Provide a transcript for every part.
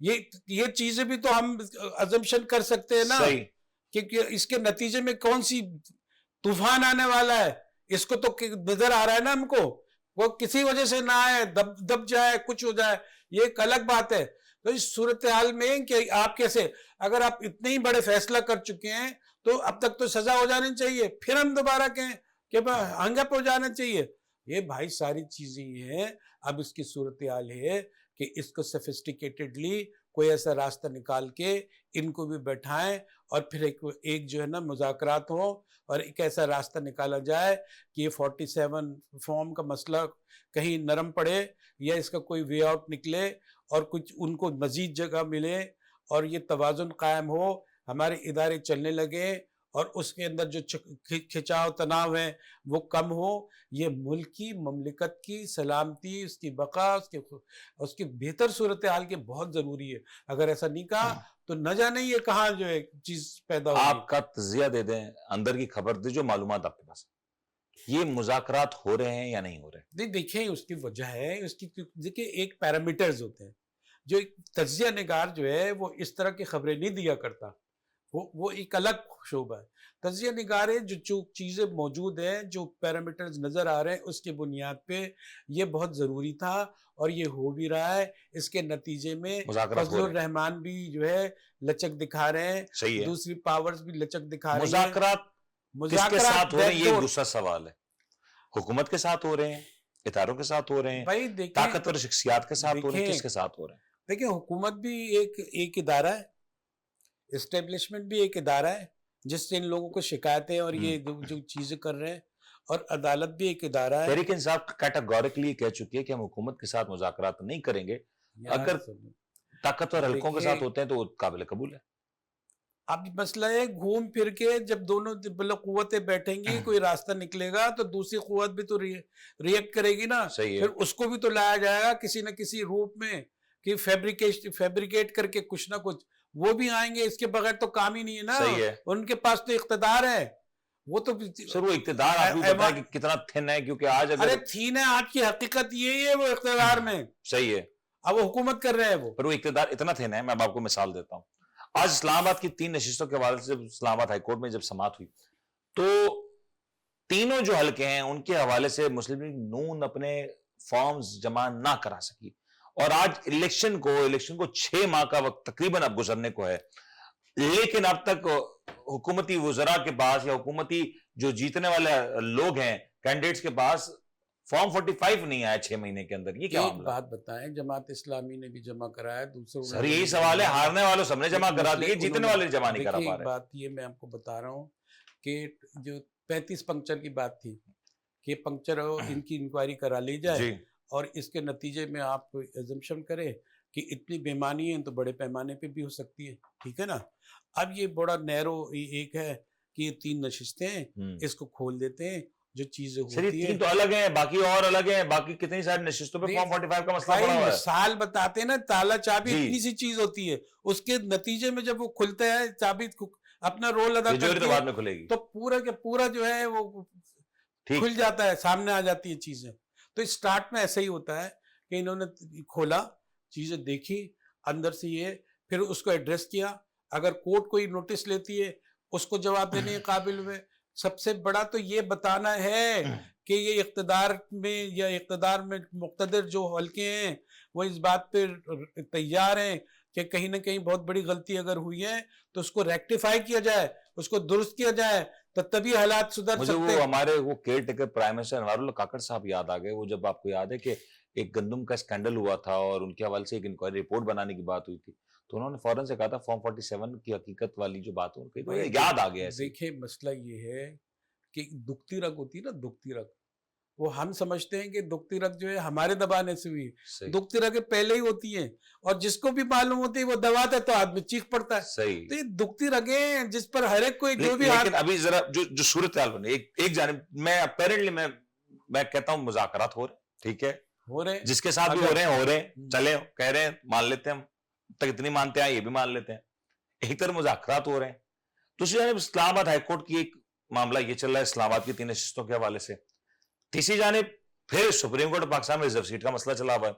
یہ چیزیں بھی تو ہم ازمپشن کر سکتے ہیں نا صحیح. کہ اس کے نتیجے میں کون سی طوفان آنے والا ہے. اس کو تو نظر آ رہا ہے نا ہم کو, وہ کسی وجہ سے نہ آئے, دب جائے, کچھ ہو جائے, یہ ایک الگ بات ہے. تو اس صورتحال میں کہ آپ کیسے, اگر آپ اتنے ہی بڑے فیصلہ کر چکے ہیں تو اب تک تو سزا ہو جانی چاہیے, پھر ہم دوبارہ کہیں کہ ہنگ اپ ہو جانا چاہیے. یہ بھائی ساری چیزیں یہ ہیں. اب اس کی صورتحال ہے کہ اس کو سفسٹیکیٹڈلی کوئی ایسا راستہ نکال کے ان کو بھی بیٹھائیں, اور پھر ایک جو ہے نا مذاکرات ہوں, اور ایک ایسا راستہ نکالا جائے کہ یہ 47 فارم کا مسئلہ کہیں نرم پڑے, یا اس کا کوئی وے آؤٹ نکلے, اور کچھ ان کو مزید جگہ ملے, اور یہ توازن قائم ہو, ہمارے ادارے چلنے لگے, اور اس کے اندر جو کھچاؤ تناؤ ہے وہ کم ہو. یہ ملک کی, مملکت کی سلامتی, اس کی بقا, اس کی بہتر صورتحال کے بہت ضروری ہے. اگر ایسا نہیں کہا تو نہ جانے یہ کہاں جو ہے چیز پیدا ہوگی. آپ کا تجزیہ دے دیں, اندر کی خبر دے, جو معلومات آپ کے پاس, یہ مذاکرات ہو رہے ہیں یا نہیں ہو رہے؟ دیکھیں اس کی وجہ ہے, اس کی دیکھیں ایک پیرامیٹرز ہوتے ہیں. جو ایک تجزیہ نگار جو ہے وہ اس طرح کی خبریں نہیں دیا کرتا, وہ ایک الگ شعبہ ہے. تجزیہ نگاریں جو چیزیں موجود ہیں, جو پیرامیٹرز نظر آ رہے ہیں, اس کی بنیاد پہ یہ بہت ضروری تھا, اور یہ ہو بھی رہا ہے. اس کے نتیجے میں فضل الرحمان بھی جو ہے لچک دکھا رہے ہیں, صحیح ہے, دوسری پاورز بھی لچک دکھا رہی ہیں. مذاکرات کس کے ساتھ ہو رہے ہیں, یہ دوسرا سوال ہے. حکومت کے ساتھ ہو رہے ہیں, اداروں کے ساتھ ہو رے ہیں, طاقتور شخصیات کے ساتھ ہو رہے ہیں, کس کے ساتھ ہو رہے ہیں؟ دیکھیں حکومت بھی ایک ادارہ ہے, اسٹیبلشمنٹ بھی ایک ادارہ ہے جس سے ان لوگوں کو شکایتیں اور یہ جو چیزیں کر رہے ہیں, اور عدالت بھی ایک ادارہ ہے. تحریک انصاف کیٹیگوریکلی کہہ چکی ہے کہ ہم حکومت کے ساتھ مذاکرات نہیں کریں گے, اگر طاقتور حلقوں کے ساتھ ہوتے ہیں تو وہ قابل قبول ہے. اب مسئلہ ہے گھوم پھر کے جب دونوں قوتیں بیٹھیں گی, کوئی راستہ نکلے گا تو دوسری قوت بھی تو ریئیکٹ کرے گی نا. صحیح ہے, پھر اس کو بھی تو لایا جائے گا کسی نہ کسی روپ میں, کہ فیبریکیٹ کر کے کچھ نہ کچھ, وہ بھی آئیں گے. اس کے بغیر تو کام ہی نہیں ہے نا. صحیح ہے, ان کے پاس تو اقتدار ہے. وہ تو سر وہ اقتدار آپ کو پتا ہے کہ کتنا تھن ہے, کیونکہ آج ارے تھین ہے, آج کی حقیقت یہی ہے, وہ اقتدار میں. صحیح ہے, اب وہ حکومت کر رہے ہیں, وہ پر وہ اقتدار اتنا تھن ہے. میں آپ کو مثال دیتا ہوں. آج اسلام آباد کی 3 نشستوں کے حوالے سے اسلام آباد ہائی کورٹ میں جب سماعت ہوئی تو تینوں جو حلقے ہیں ان کے حوالے سے مسلم لیگ نون اپنے فارمز جمع نہ کرا سکی, اور آج الیکشن کو 6 ماہ کا وقت تقریباً اب گزرنے کو ہے, لیکن اب تک حکومتی وزراء کے پاس یا حکومتی جو جیتنے والے لوگ ہیں کینڈیڈیٹس کے پاس فارم 45 نہیں آیا 6 مہینے کے اندر. یہ کیا ایک بات بتائیں, جماعت اسلامی نے بھی جمع کرایا, دوسروں سر یہی سوال ہے, ہارنے والوں سب نے جمع کرا دیے, جیتنے والے جمع نہیں کرا پا رہے. بات یہ میں آپ کو بتا رہا ہوں کہ جو 35 پنکچر کی بات تھی کہ پنکچر ان کی انکوائری کرا لی جائے, اور اس کے نتیجے میں آپ ایزمپشن کریں کہ اتنی بےمانی ہے تو بڑے پیمانے پہ بھی ہو سکتی ہے, ٹھیک ہے نا. اب یہ بڑا نیرو ایک ہے کہ یہ 3 نشستیں ہیں, اس کو کھول دیتے ہیں, جو چیزیں ہوتی ہیں تو الگ ہیں, باقی اور الگ ہیں, باقی کتنی ساری نشستوں پہ فارم 45 کا مسئلہ پڑا ہوا ہے. مثال بتاتے ہیں نا, تالا چابی اتنی سی چیز ہوتی ہے, اس کے نتیجے میں جب وہ کھلتا ہے, چابی اپنا رول ادا کرتی ہے تو پورا کے پورا جو ہے وہ کھل جاتا ہے, سامنے آ جاتی ہے چیزیں. تو اسٹارٹ میں ایسا ہی ہوتا ہے کہ انہوں نے کھولا, چیزیں دیکھی اندر سے, یہ پھر اس کو ایڈریس کیا. اگر کورٹ کوئی نوٹس لیتی ہے اس کو جواب دینے کے قابل ہوئے. سب سے بڑا تو یہ بتانا ہے کہ یہ اقتدار میں مقتدر جو حلقے ہیں وہ اس بات پہ تیار ہیں کہ کہیں نہ کہیں بہت بڑی غلطی اگر ہوئی ہے تو اس کو ریکٹیفائی کیا جائے, اس کو درست کیا جائے, تو تبھی حالات سدھر سکتے. مجھے وہ ہمارے وہ کیئر ٹیکر پرائم منسٹر انوار اللہ کاکڑ صاحب یاد آ گئے. وہ جب آپ کو یاد ہے کہ ایک گندم کا اسکینڈل ہوا تھا اور ان کے حوالے سے ایک انکوائری رپورٹ بنانے کی بات ہوئی تھی, تو انہوں نے فوراً سے کہا تھا فارم 47 کی حقیقت والی جو بات ہو یاد آ گیا. دیکھیں مسئلہ یہ ہے کہ دکھتی رگ ہوتی ہے نا, دکھتی رگ, وہ ہم سمجھتے ہیں کہ دکھتی رگ جو ہے ہمارے دبانے سے ہوئی, دکھتی رگیں پہلے ہی ہوتی ہیں, اور جس کو بھی معلوم ہوتی ہے وہ دباتا ہے تو آدمی چیخ پڑتا ہے. صحیح. تو یہ دکھتی رگیں جس پر ہر ایک کو جو بھی, لیکن ابھی ذرا جو صورتحال بنے, ایک جانب میں اپیرنٹلی میں کہتا ہوں مذاکرات ہو رہے, ٹھیک ہے, ہو رہے, جس کے ساتھ بھی ہو رہے ہیں, چلے کہہ رہے ہیں, مان لیتے ہیں ہم, تک اتنی مانتے ہیں یہ بھی مان لیتے ہیں. ایک طرف مذاکرات ہو رہے ہیں, دوسری جانب اسلام آباد ہائی کورٹ کی ایک معاملہ یہ چل رہا ہے اسلام آباد کی 3 نشستوں کے حوالے سے, تیسری جانب پھر سپریم کورٹ پاکستان میں ریزرو سیٹ کا مسئلہ چلا ہوا ہے.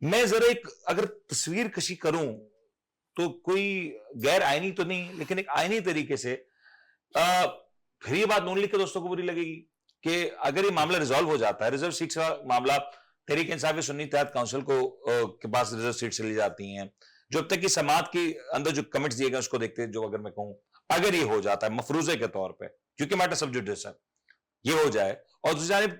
میں ذرا ایک اگر تصویر کشی کروں تو کوئی غیر آئینی تو نہیں لیکن ایک آئینی طریقے سے پھر یہ بات نون لیگ کے دوستوں کو بری لگے گی کہ اگر یہ معاملہ ریزالو ہو جاتا ہے, ریزرو سیٹ کا معاملہ تحریک انصاف سنی اتحاد کونسل کے پاس ریزرو سیٹ چلی جاتی ہیں, جو اب تک کی سماعت کے اندر جو کمنٹس دیے گئے اس کو دیکھتے ہیں, جو اگر میں کہوں اگر یہ ہو جاتا ہے مفروضے کے طور پہ, کیونکہ میٹر سب جوڈس ہے, یہ ہو جائے اور دوسری جانب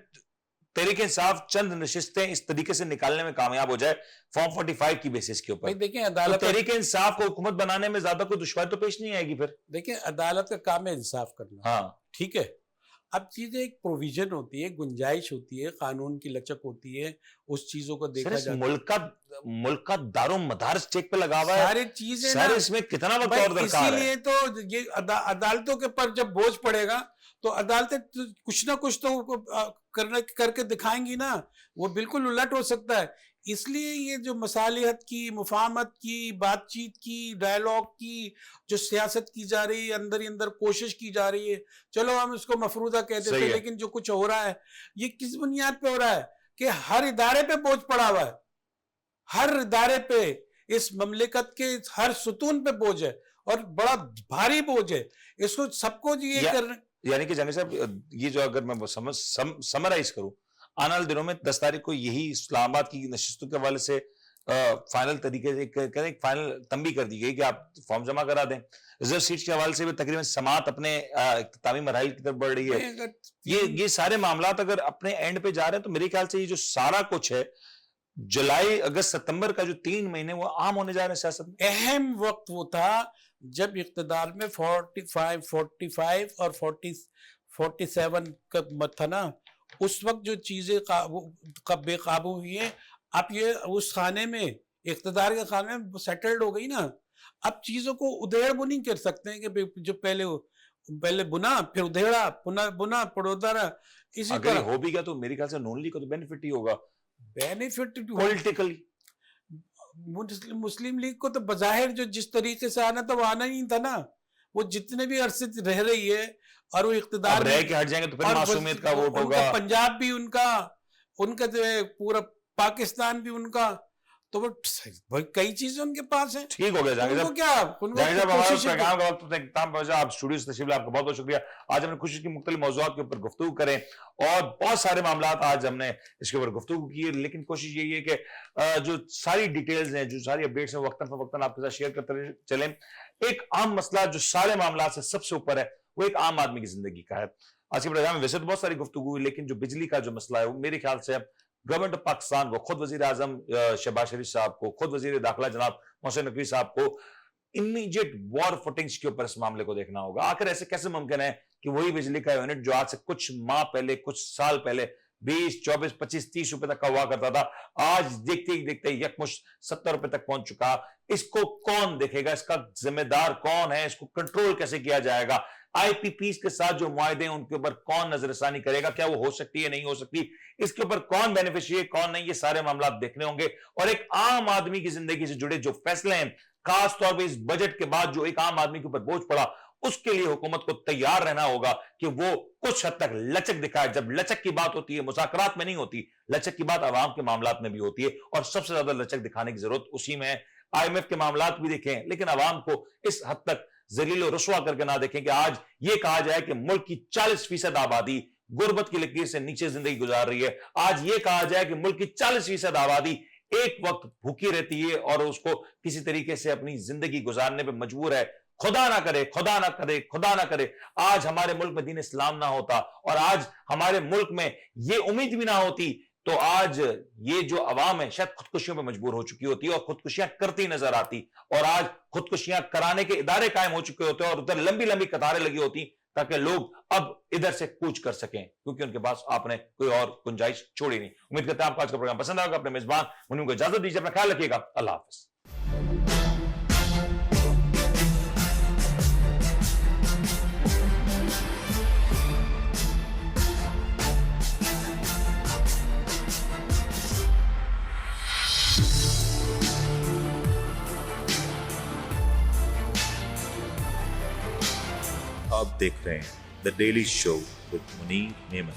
تحریک انصاف چند نشستیں اس طریقے سے نکالنے میں کامیاب ہو جائے فارم 45 کی بیسس کے اوپر, دیکھیں عدالت تحریک انصاف کو حکومت بنانے میں زیادہ کوئی دشواری تو پیش نہیں آئے گی. پھر دیکھیں عدالت کا کام ہے انصاف کرنا, ہاں ٹھیک ہے. اب چیزیں ایک پروویژن ہوتی ہے, گنجائش ہوتی ہے, قانون کی لچک ہوتی ہے, اس چیزوں کو دیکھا جاتا ہے. ملک کا دار و مدار چیک پہ لگا ہوا ہے, ساری چیزیں سارے اس میں کتنا وقت اور درکار ہے. اسی لیے تو یہ عدالتوں کے پر جب بوجھ پڑے گا تو عدالتیں کچھ نہ کچھ تو کر کے دکھائیں گی نا, وہ بالکل الٹ ہو سکتا ہے. اس لیے یہ جو مصالحت کی, مفاہمت کی, بات چیت کی, ڈائیلاگ کی جو سیاست کی جا رہی ہے, اندر ہی اندر کوشش کی جا رہی ہے, چلو ہم اس کو مفروضہ کہتے تھے, لیکن جو کچھ ہو رہا ہے یہ کس بنیاد پہ ہو رہا ہے کہ ہر ادارے پہ بوجھ پڑا ہوا ہے, ہر ادارے پہ, اس مملکت کے ہر ستون پہ بوجھ ہے اور بڑا بھاری بوجھ ہے. اس کو سب کو یہ کرنا, یعنی کہ جنگی صاحب یہ جو اگر میں سمرائز کروں, آنے والے دنوں میں 10 تاریخ کو یہی اسلام آباد کی نشستوں کے حوالے سے فائنل طریقے سے ایک فائنل تنبیہ کر دی گئی کہ آپ فارم جمع کرا دیں. ریزرو سیٹس کے حوالے سے بھی تقریباً سماعت اپنے اختتامی مراحل کی طرف بڑھ رہی ہے. یہ سارے معاملات اگر اپنے اینڈ پہ جا رہے ہیں تو میرے خیال سے یہ جو سارا کچھ ہے جولائی, اگست, ستمبر کا جو 3 مہینے وہ عام ہونے جا رہے ہیں سیاست میں. اہم وقت وہ تھا جب اقتدار میں 45 اور 47 کا مت تھا نا, اس وقت جو چیزیں بے قابو ہوئی ہیں, اب یہ اس خانے میں, اقتدار کے خانے میں سیٹلڈ ہو گئی نا. اب چیزوں کو ادھیڑ بنی کر سکتے ہیں کہ جو پہلے بنا پھر ادھیڑا, بنا پڑودارا. اسی طرح ہو بھی گیا تو میرے خیال سے نون لیگ کو تو بینیفٹ ہی ہوگا بینیفٹ پولیٹیکلی. مسلم لیگ کو تو بظاہر جو جس طریقے سے آنا تھا وہ آنا ہی تھا نا. وہ جتنے بھی عرصے رہ رہی ہے اور وہ اقتدار رہ کے ہٹ جائیں گے تو پھر معصومیت کا ووٹ ہوگا. پنجاب بھی ان کا جو ہے, پورا پاکستان بھی ان کا, تو وہ کئی چیزیں ان کے پاس ہیں. ٹھیک ہو گیا جہانگیر صاحب, آپ اسٹوڈیو سے تشریف لائے, آپ کا بہت بہت شکریہ. آج ہم نے کوشش کی مختلف موضوعات کے اوپر گفتگو کریں اور بہت سارے معاملات آج ہم نے اس کے اوپر گفتگو کی ہے, لیکن کوشش یہی ہے کہ جو ساری ڈیٹیلز ہیں, جو ساری اپڈیٹس ہیں, وقتاً فوقتاً آپ کے ساتھ شیئر کرتے چلیں. ایک عام مسئلہ جو سارے معاملات سے سب سے اوپر ہے وہ ایک عام آدمی کی زندگی کا ہے. آج کے پروگرام میں ویسے تو بہت ساری گفتگو ہوئی, لیکن جو بجلی کا جو مسئلہ ہے وہ میرے خیال سے گورنمنٹ آف پاکستان کو, خود وزیر اعظم شہباز شریف صاحب کو, خود وزیر داخلہ جناب محسن نقوی صاحب کو امیڈیٹ وار فوٹنگز کے اوپر اس معاملے کو دیکھنا ہوگا. آخر ایسے کیسے ممکن ہے کہ وہی بجلی کا یونٹ جو آج سے کچھ ماہ پہلے, کچھ سال پہلے 20, 24, 25, 30 روپے تک کا ہوا کرتا تھا, آج دیکھتے ہی دیکھتے یکمشت 70 روپے تک پہنچ چکا. اس کو کون دیکھے گا, اس کا ذمہ دار کون ہے, اس کو کنٹرول کیسے کیا جائے گا, آئی پی پیز کے ساتھ جو معاہدے ہیں ان کے اوپر کون نظر ثانی کرے گا, کیا وہ ہو سکتی ہے نہیں ہو سکتی, اس کے اوپر کون بینیفیشری ہے کون نہیں, یہ سارے معاملات دیکھنے ہوں گے. اور ایک عام آدمی کی زندگی سے جڑے جو فیصلے ہیں, خاص طور پہ اس بجٹ کے بعد جو ایک عام آدمی کے اوپر بوجھ پڑا, اس کے لیے حکومت کو تیار رہنا ہوگا کہ وہ کچھ حد تک لچک دکھائے. جب لچک کی بات ہوتی ہے مذاکرات میں نہیں ہوتی, لچک کی بات عوام کے معاملات میں بھی ہوتی ہے, اور سب سے زیادہ لچک دکھانے کی ضرورت اسی میں ہے. آئی ایم ایف کے معاملات بھی دیکھیں, لیکن عوام کو اس حد تک ذلیل و رسوا کر کے نہ دیکھیں کہ آج یہ کہا جائے کہ ملک کی 40% آبادی غربت کی لکیر سے نیچے زندگی گزار رہی ہے. آج یہ کہا جائے کہ ملک کی 40% آبادی ایک وقت بھوکی رہتی ہے اور اس کو کسی طریقے سے اپنی زندگی گزارنے پہ مجبور ہے. خدا نہ کرے, خدا نہ کرے, خدا نہ کرے آج ہمارے ملک میں دین اسلام نہ ہوتا, اور آج ہمارے ملک میں یہ امید بھی نہ ہوتی, تو آج یہ جو عوام ہے شاید خودکشیوں پہ مجبور ہو چکی ہوتی اور خودکشیاں کرتی نظر آتی, اور آج خودکشیاں کرانے کے ادارے قائم ہو چکے ہوتے اور ادھر لمبی لمبی قطاریں لگی ہوتی تاکہ لوگ اب ادھر سے کوچ کر سکیں, کیونکہ ان کے پاس آپ نے کوئی اور گنجائش چھوڑی نہیں. امید کرتے ہیں آپ کو آج کا پروگرام پسند آئے گا. اپنے میزبان منیم کو اجازت دیجیے, اپنا خیال رکھیے گا. اللہ حافظ. آپ دیکھ رہے ہیں the daily show with Munir neon.